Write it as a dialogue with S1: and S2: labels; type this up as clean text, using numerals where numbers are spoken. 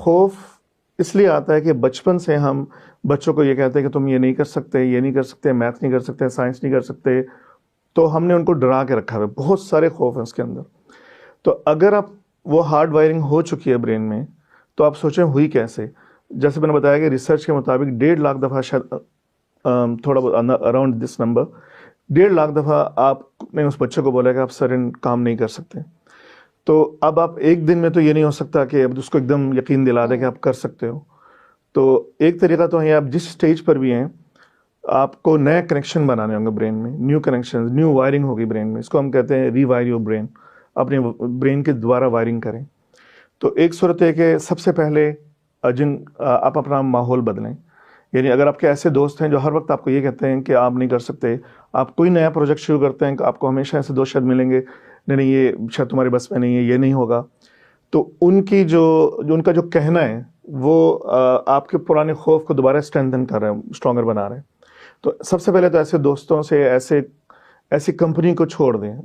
S1: خوف اس لیے آتا ہے کہ بچپن سے ہم بچوں کو یہ کہتے ہیں کہ تم یہ نہیں کر سکتے، یہ نہیں کر سکتے، میتھ نہیں کر سکتے، سائنس نہیں کر سکتے، تو ہم نے ان کو ڈرا کے رکھا ہے، بہت سارے خوف ہیں اس کے اندر. تو اگر آپ وہ ہارڈ وائرنگ ہو چکی ہے برین میں، تو آپ سوچیں ہوئی کیسے. جیسے میں نے بتایا کہ ریسرچ کے مطابق 1.5 لاکھ دفعہ، شاید تھوڑا بہت اراؤنڈ دس نمبر، 1.5 لاکھ دفعہ آپ نے اس بچے کو بولا کہ آپ سرن کام نہیں کر سکتے. تو اب آپ ایک دن میں تو یہ نہیں ہو سکتا کہ اب اس کو ایک دم یقین دلا دیں کہ آپ کر سکتے ہو. تو ایک طریقہ تو ہے، آپ جس سٹیج پر بھی ہیں آپ کو نئے کنیکشن بنانے ہوں گے برین میں، نیو کنیکشن، نیو وائرنگ ہوگی برین میں. اس کو ہم کہتے ہیں ری وائر یور برین، اپنے برین کے دوبارہ وائرنگ کریں. تو ایک صورت ہے کہ سب سے پہلے آپ اپنا ماحول بدلیں. یعنی اگر آپ کے ایسے دوست ہیں جو ہر وقت آپ کو یہ کہتے ہیں کہ آپ نہیں کر سکتے، آپ کوئی نیا پروجیکٹ شروع کرتے ہیں کہ آپ کو ہمیشہ ایسے دوست شاید ملیں گے، نہیں یہ شاید تمہارے بس میں نہیں ہے، یہ نہیں ہوگا. تو ان کی ان کا جو کہنا ہے وہ آپ کے پرانے خوف کو دوبارہ اسٹرینتھن کر رہے ہیں، اسٹرانگر بنا رہے ہیں. تو سب سے پہلے تو ایسے دوستوں سے، ایسی کمپنی کو چھوڑ دیں.